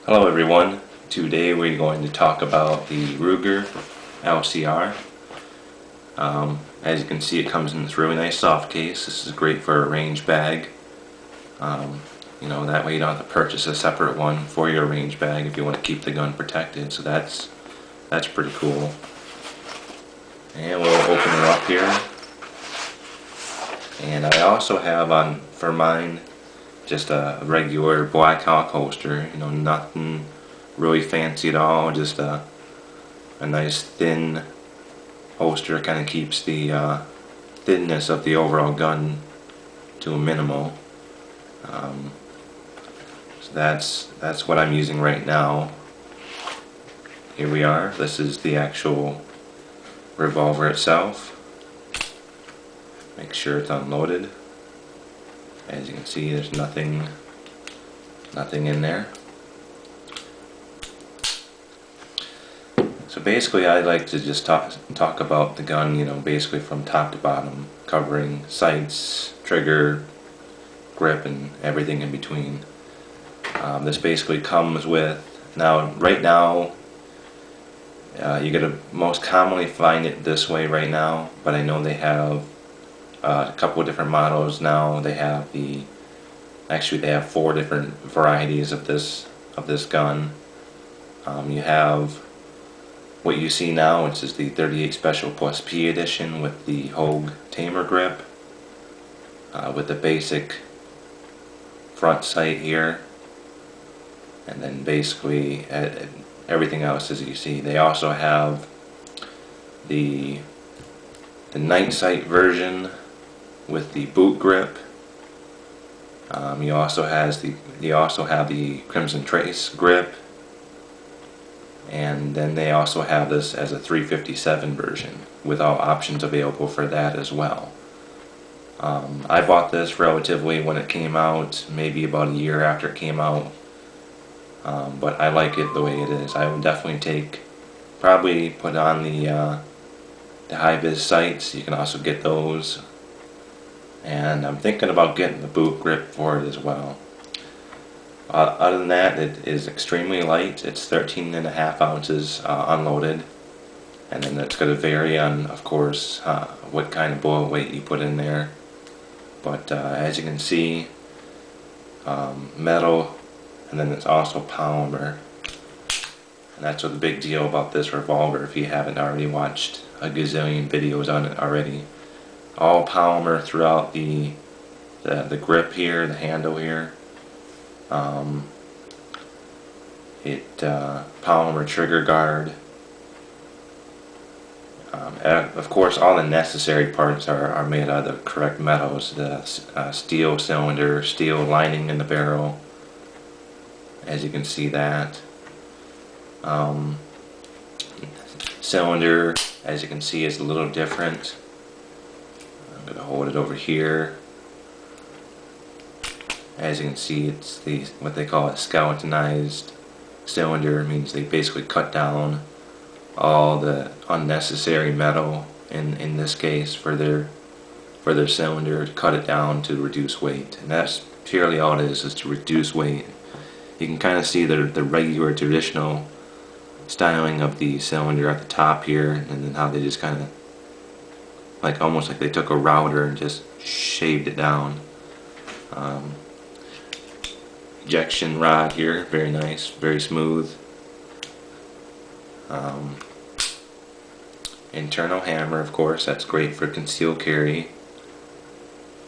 Hello everyone. Today we're going to talk about the Ruger LCR. As you can see, it comes in this really nice soft case. This is great for a range bag. That way you don't have to purchase a separate one for your range bag if you want to keep the gun protected. So that's pretty cool. And we'll open it up here. And I also have for mine just a regular Black Hawk holster, nothing really fancy at all, just a nice thin holster. Kind of keeps the thinness of the overall gun to a minimal. So that's what I'm using right now. Here we are. This is the actual revolver itself. Make sure it's unloaded. As you can see, there's nothing in there. So basically, I like to just talk about the gun, basically from top to bottom, covering sights, trigger, grip, and everything in between. This basically comes with, right now, you're gonna most commonly find it this way right now, but I know they have a couple of different models now. They have they have 4 different varieties of this gun. You have what you see now, which is the 38 Special Plus P edition with the Hogue Tamer grip, with the basic front sight here, and then basically everything else as you see. They also have the night sight version with the boot grip. You also have the Crimson Trace grip, and then they also have this as a 357 version with all options available for that as well. I bought this relatively when it came out, maybe about a year after it came out, but I like it the way it is. I would definitely probably put on the high-vis sights. You can also get those, and I'm thinking about getting the boot grip for it as well. Other than that, it is extremely light. It's 13.5 ounces unloaded, and then it's going to vary on, of course, what kind of bullet weight you put in there. But as you can see, metal, and then it's also polymer. And that's what the big deal about this revolver, if you haven't already watched a gazillion videos on it already. All polymer throughout the grip here, the handle here. Polymer trigger guard. Of course, all the necessary parts are made out of the correct metals. The steel cylinder, steel lining in the barrel, as you can see that. Cylinder, as you can see, is a little different. I'm going to hold it over here. As you can see, it's what they call a skeletonized cylinder. It means they basically cut down all the unnecessary metal in this case for their cylinder, to cut it down to reduce weight. And that's purely all it is to reduce weight. You can kind of see the regular traditional styling of the cylinder at the top here, and then how they just kind of almost like they took a router and just shaved it down. Ejection rod here, very nice, very smooth. Internal hammer, of course, that's great for concealed carry.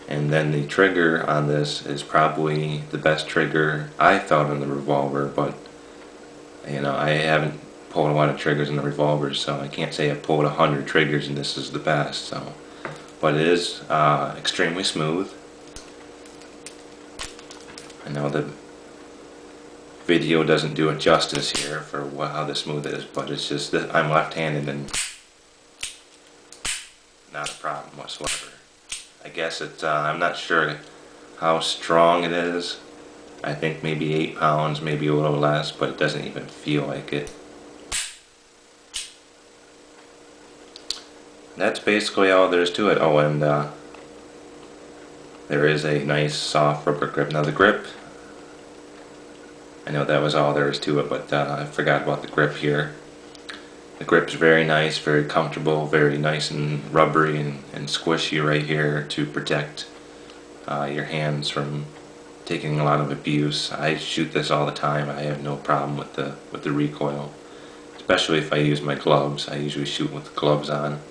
And then the trigger on this is probably the best trigger I felt in the revolver, but I haven't pulled a lot of triggers in the revolver, so I can't say I've pulled 100 triggers and this is the best. So, but it is extremely smooth. I know the video doesn't do it justice here for how the smooth it is, but it's just that I'm left-handed and not a problem whatsoever. I guess I'm not sure how strong it is. I think maybe 8 pounds, maybe a little less, but it doesn't even feel like it. That's basically all there is to it. Oh, and there is a nice soft rubber grip. Now the grip I know that was all there is to it, but I forgot about the grip here. The grip's very nice, very comfortable, very nice and rubbery and squishy right here to protect your hands from taking a lot of abuse. I shoot this all the time. I have no problem with the recoil, especially if I use my gloves. I usually shoot with the gloves on,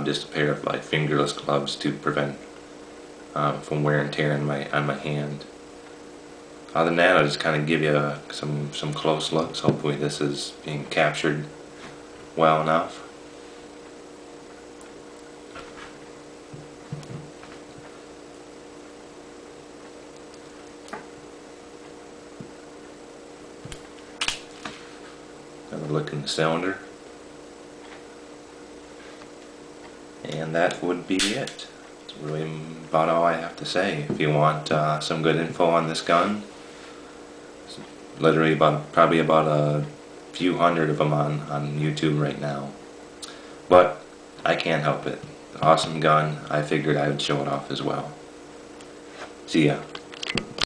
just a pair of like fingerless gloves to prevent from wear and tear on my hand. Other than that, I'll just kind of give you some close looks. Hopefully this is being captured well enough. Another look in the cylinder. And that would be it. That's really about all I have to say. If you want some good info on this gun, literally probably about a few hundred of them on YouTube right now. But I can't help it. Awesome gun. I figured I would show it off as well. See ya.